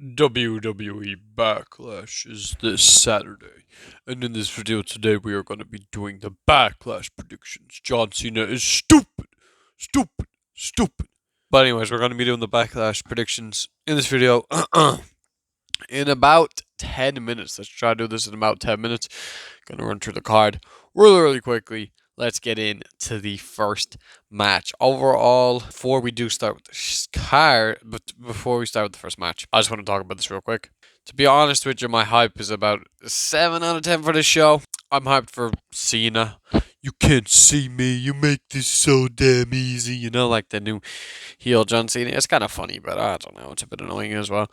WWE Backlash is this Saturday, and in this video today we are going to be doing the Backlash predictions. John Cena is stupid, stupid, stupid. But anyways, we're going to be doing the Backlash predictions in this video in about 10 minutes. Let's try to do this in about 10 minutes. Gonna run through the card really quickly. Let's get into the first match. Overall, before we do start with the card, but before we start with the first match, I just want to talk about this real quick. To be honest with you, my hype is about 7 out of 10 for this show. I'm hyped for Cena. You can't see me. You make this so damn easy. You know, like the new heel John Cena. It's kind of funny, but I don't know. It's a bit annoying as well.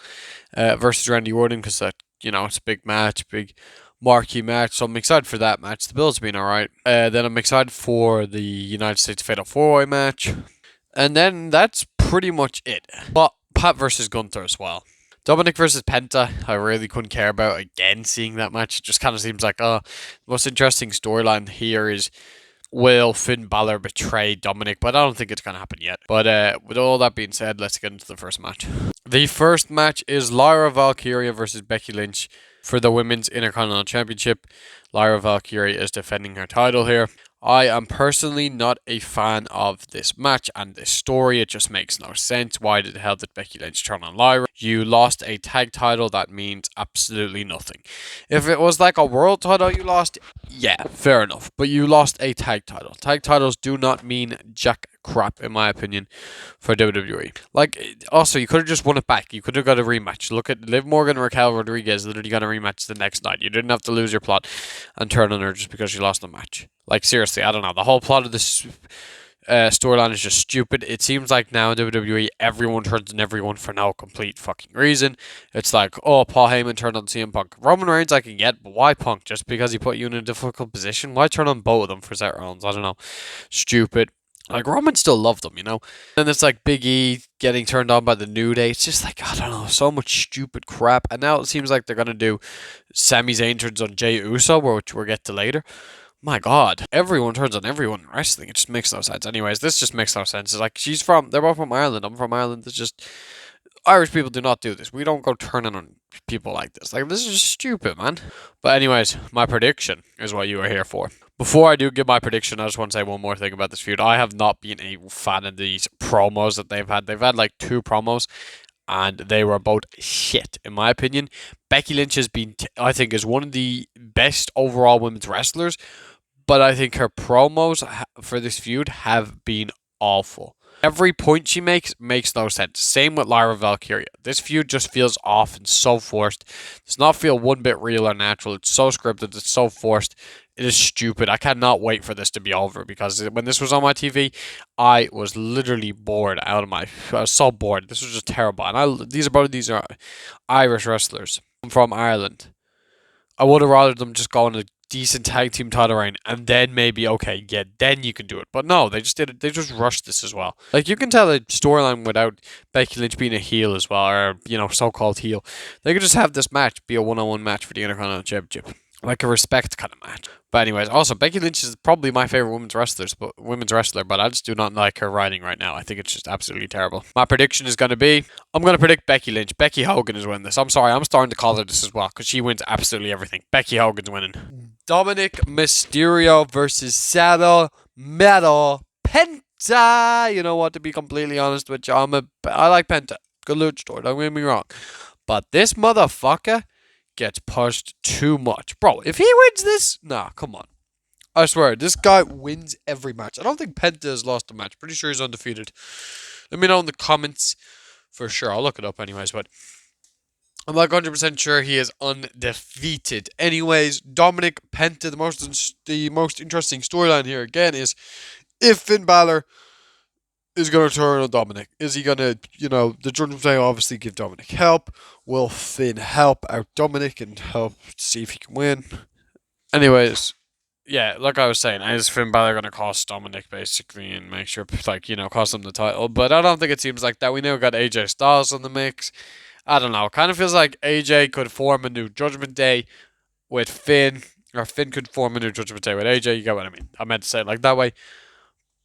Versus Randy Orton, because that, it's a big match, big marquee match. So I'm excited for that match. The Bill's been alright. Then I'm excited for the United States Fatal 4-Way match. And then that's pretty much it. But Pat versus Gunther as well. Dominic versus Penta, I really couldn't care about again seeing that match. It just kind of seems like, the most interesting storyline here is, will Finn Balor betray Dominic? But I don't think it's going to happen yet. But with all that being said, let's get into the first match. The first match is Lyra Valkyria versus Becky Lynch for the Women's Intercontinental Championship. Lyra Valkyria is defending her title here. I am personally not a fan of this match and this story. It just makes no sense. Why the hell did Becky Lynch turn on Lyra? You lost a tag title. That means absolutely nothing. If it was like a world title you lost, yeah, fair enough. But you lost a tag title. Tag titles do not mean jack crap, in my opinion, for WWE. Like, also, you could have just won it back. You could have got a rematch. Look at Liv Morgan and Raquel Rodriguez literally got a rematch the next night. You didn't have to lose your plot and turn on her just because she lost the match. Like, seriously, I don't know. The whole plot of this storyline is just stupid. It seems like now in WWE, everyone turns on everyone for no complete fucking reason. It's like, oh, Paul Heyman turned on CM Punk. Roman Reigns I can get, but why Punk? Just because he put you in a difficult position? Why turn on both of them for set rounds? I don't know. Stupid. Like, Roman still loved them, you know? Then it's like Big E getting turned on by the New Day. It's just like, I don't know, so much stupid crap. And now it seems like they're going to do Sami Zayn turns on Jey Uso, which we'll get to later. My God, everyone turns on everyone in wrestling. It just makes no sense. Anyways, this just makes no sense. It's like, they're both from Ireland. I'm from Ireland. It's just, Irish people do not do this. We don't go turning on people like this. Like, this is just stupid, man. But anyways, my prediction is what you are here for. Before I do give my prediction, I just want to say one more thing about this feud. I have not been a fan of these promos that they've had. They've had like 2 promos, and they were both shit, in my opinion. Becky Lynch has been, I think, is one of the best overall women's wrestlers, but I think her promos for this feud have been awful. Every point she makes no sense. Same with Lyra Valkyria. This feud just feels off and so forced. It does not feel one bit real or natural. It's so scripted. It's so forced. It is stupid. I cannot wait for this to be over, because when this was on my TV, I was literally bored out of my. I was so bored. This was just terrible. And these are Irish wrestlers. I'm from Ireland. I would have rather them just go on a decent tag team title reign, and then maybe, okay, yeah, then you can do it. But no, they just did it. They just rushed this as well. Like, you can tell a storyline without Becky Lynch being a heel as well, or, so-called heel. They could just have this match be a one-on-one match for the Intercontinental Championship. Like a respect kind of match. But anyways, also, Becky Lynch is probably my favorite women's wrestler, but I just do not like her writing right now. I think it's just absolutely terrible. My prediction is going to be, I'm going to predict Becky Lynch. Becky Hogan is winning this. I'm sorry, I'm starting to call her this as well, because she wins absolutely everything. Becky Hogan's winning. Dominic Mysterio versus Saddle Metal Penta. You know what, to be completely honest with you, I like Penta. Good luchador, don't get me wrong. But this motherfucker gets pushed too much. Bro, if he wins this, nah, come on. I swear, this guy wins every match. I don't think Penta has lost a match. Pretty sure he's undefeated. Let me know in the comments for sure. I'll look it up anyways, but I'm like 100% sure he is undefeated. Anyways, Dominic Penta, the most interesting storyline here again is if Finn Balor is going to turn on Dominic. Is he going to, the Judgment Day obviously give Dominic help. Will Finn help out Dominic and help see if he can win? Anyways, yeah, like I was saying, is Finn Balor going to cost Dominic basically and make sure, cost him the title? But I don't think it seems like that. We now got AJ Styles in the mix. I don't know. It kind of feels like AJ could form a new Judgment Day with Finn, or Finn could form a new Judgment Day with AJ. You get what I mean? I meant to say it like that way.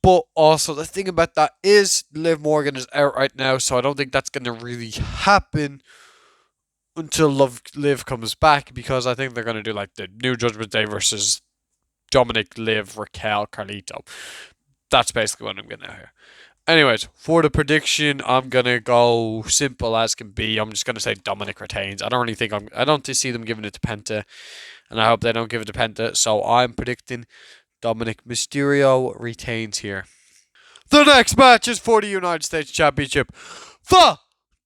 But also, the thing about that is Liv Morgan is out right now, so I don't think that's going to really happen. until Liv comes back, because I think they're going to do like the New Judgment Day versus Dominic, Liv, Raquel, Carlito. That's basically what I'm getting at here. Anyways, for the prediction, I'm gonna go simple as can be. I'm just gonna say Dominic retains. I don't really think I don't see them giving it to Penta, and I hope they don't give it to Penta. So I'm predicting Dominic Mysterio retains here. The next match is for the United States Championship. The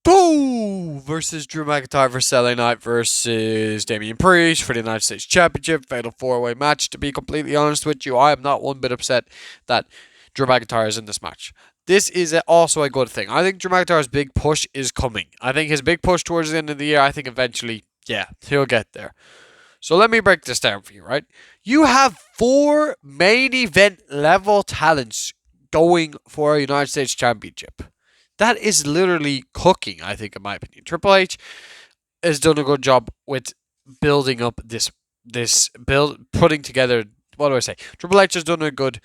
Two versus Drew McIntyre versus LA Knight versus Damian Priest for the United States Championship. Fatal 4-way match. To be completely honest with you, I am not one bit upset that Drew McIntyre is in this match. This is also a good thing. I think Drew McIntyre's big push is coming. I think his big push towards the end of the year, I think eventually, yeah, he'll get there. So let me break this down for you, right? You have 4 main event level talents going for a United States Championship. That is literally cooking, I think, in my opinion. Triple H has done a good job with building up this putting together. What do I say? Triple H has done a good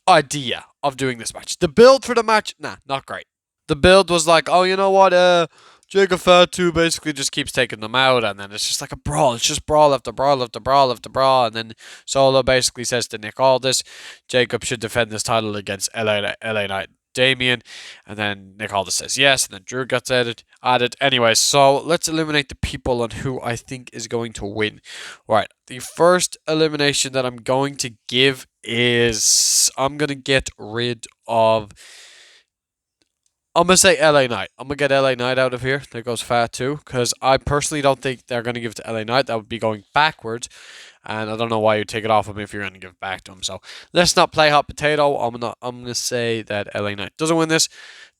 idea of doing this match. The build for the match, nah, not great. The build was like, oh, you know what? Jacob Fatu basically just keeps taking them out, and then it's just like a brawl. It's just brawl after brawl after brawl after brawl, and then Solo basically says to Nick Aldis, Jacob should defend this title against LA Knight Damien, and then Nick Aldis says yes, and then Drew gets added. Anyway, so let's eliminate the people on who I think is going to win. Right, the first elimination that I'm going to give is I'm going to get rid of... I'm going to say LA Knight. I'm going to get LA Knight out of here. There goes Fatu, because I personally don't think they're going to give it to LA Knight. That would be going backwards. And I don't know why you'd take it off him if you're going to give it back to him. So let's not play hot potato. I'm going to say that LA Knight doesn't win this.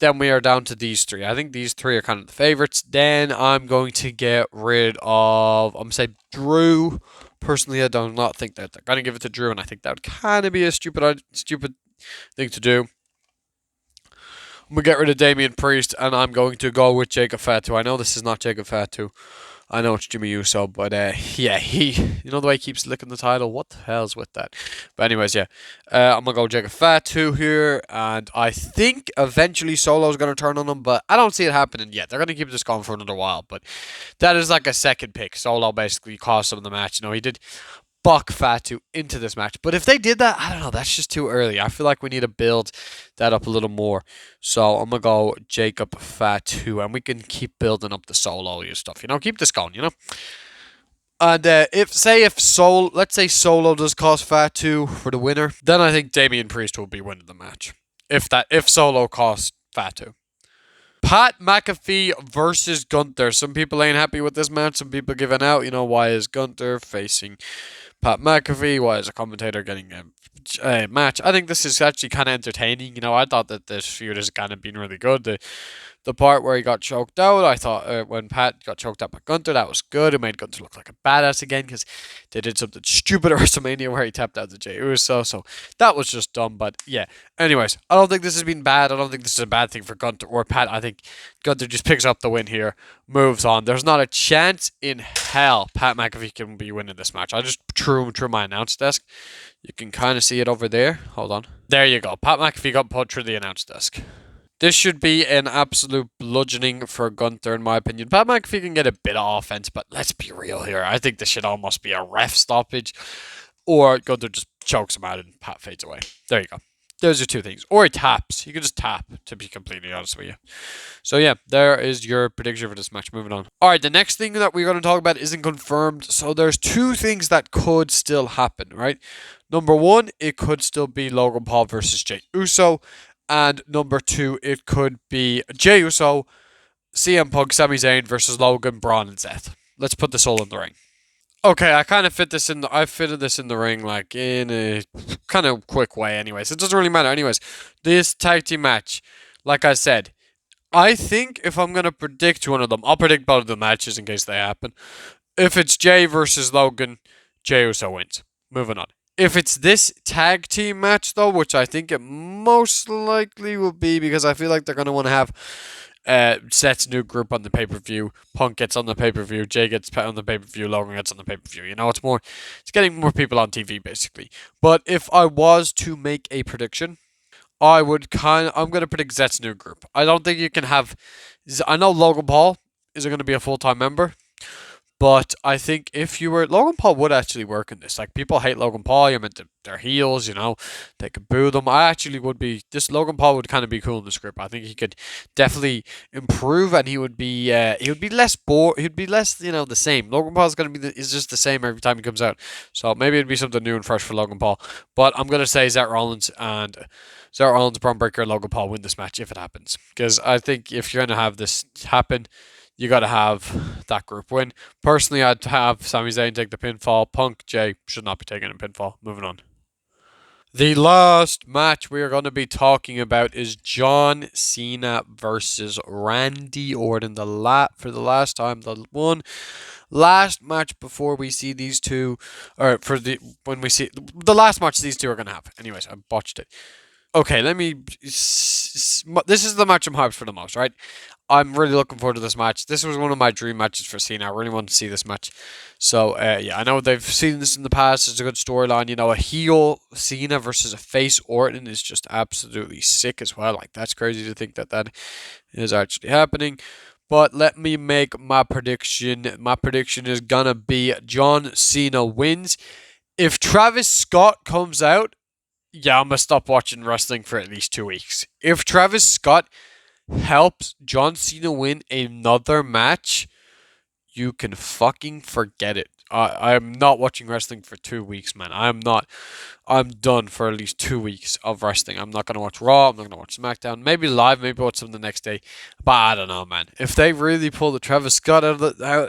Then we are down to these 3. I think these 3 are kind of the favorites. Then I'm going to get rid of... I'm going to say Drew. Personally, I do not think that they're going to give it to Drew. And I think that would kind of be a stupid thing to do. I'm going to get rid of Damian Priest, and I'm going to go with Jacob Fatu. I know this is not Jacob Fatu. I know it's Jimmy Uso, but yeah, you know the way he keeps licking the title? What the hell's with that? But anyways, yeah. I'm going to go Jacob Fatu here, and I think eventually Solo's going to turn on him, but I don't see it happening yet. They're going to keep this going for another while, but that is like a second pick. Solo basically cost him the match. You know, he did buck Fatu into this match. But if they did that, I don't know, that's just too early. I feel like we need to build that up a little more. So I'm going to go Jacob Fatu, and we can keep building up the Solo stuff. You know, keep this going, you know? And let's say Solo does cost Fatu for the winner, then I think Damian Priest will be winning the match. If Solo costs Fatu. Pat McAfee versus Gunther. Some people ain't happy with this match. Some people giving out. You know, why is Gunther facing Pat McAfee? Why is a commentator getting a match? I think this is actually kind of entertaining. You know, I thought that this feud has kind of been really good. The part where he got choked out, I thought when Pat got choked out by Gunther, that was good. It made Gunther look like a badass again, because they did something stupid at WrestleMania where he tapped out to Jey Uso. So that was just dumb. But yeah, anyways, I don't think this has been bad. I don't think this is a bad thing for Gunther or Pat. I think Gunther just picks up the win here, moves on. There's not a chance in hell Pat McAfee can be winning this match. I just threw my announce desk. You can kind of see it over there. Hold on. There you go. Pat McAfee got put through the announce desk. This should be an absolute bludgeoning for Gunther, in my opinion. Pat McAfee can get a bit of offense, but let's be real here. I think this should almost be a ref stoppage, or Gunther just chokes him out and Pat fades away. There you go. Those are 2 things. Or he taps. You can just tap, to be completely honest with you. So yeah, there is your prediction for this match. Moving on. Alright, the next thing that we're going to talk about isn't confirmed. So there's 2 things that could still happen, right? Number 1, it could still be Logan Paul versus Jey Uso. And number 2, it could be Jey Uso, CM Punk, Sami Zayn versus Logan, Braun, and Seth. Let's put this all in the ring. Okay, I kind of fitted this in the ring, like, in a kind of quick way anyways. It doesn't really matter. Anyways, this tag team match, like I said, I think if I'm going to predict one of them, I'll predict both of the matches in case they happen. If it's Jey versus Logan, Jey Uso wins. Moving on. If it's this tag team match, though, which I think it most likely will be, because I feel like they're going to want to have Seth's new group on the pay-per-view, Punk gets on the pay-per-view, Jey gets on the pay-per-view, Logan gets on the pay-per-view. You know, it's getting more people on TV, basically. But if I was to make a prediction, I'm going to predict Seth's new group. I don't think you can have... I know Logan Paul isn't going to be a full-time member. But I think if you were Logan Paul would actually work in this. Like people hate Logan Paul, you meant they're heels, they could boo them. I actually would be this Logan Paul would kind of be cool in the script. I think he could definitely improve, and he would be less bored. He'd be less the same. Logan Paul's gonna be is just the same every time he comes out. So maybe it'd be something new and fresh for Logan Paul. But I'm gonna say Seth Rollins, Braun Breaker, and Logan Paul win this match if it happens. Because I think if you're gonna have this happen, you got to have that group win. Personally, I'd have Sami Zayn take the pinfall. Punk, Jay should not be taking a pinfall. Moving on. The last match we are going to be talking about is John Cena versus Randy Orton. For the last time, the one last match before we see these two, or for the when we see the last match these two are going to have. Anyways, I botched it. Okay, let me. This is the match I'm hyped for the most, right? I'm really looking forward to this match. This was one of my dream matches for Cena. I really want to see this match. So, yeah, I know they've seen this in the past. It's a good storyline. A heel Cena versus a face Orton is just absolutely sick as well. Like, that's crazy to think that is actually happening. But let me make my prediction. My prediction is going to be John Cena wins. If Travis Scott comes out, yeah, I'm going to stop watching wrestling for at least 2 weeks. If Travis Scott helps John Cena win another match, you can fucking forget it. I'm not watching wrestling for 2 weeks, man. I'm not. I'm done for at least 2 weeks of wrestling. I'm not going to watch Raw. I'm not going to watch SmackDown. Maybe live. Maybe watch some the next day. But I don't know, man. If they really pull the Travis Scott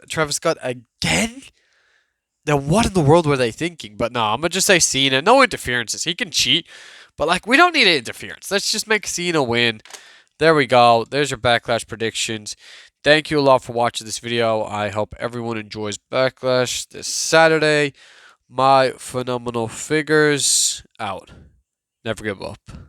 Travis Scott again, then what in the world were they thinking? But no, I'm going to just say Cena. No interferences. He can cheat. But, we don't need interference. Let's just make Cena win. There we go. There's your Backlash predictions. Thank you a lot for watching this video. I hope everyone enjoys Backlash this Saturday. My phenomenal figures out. Never give up.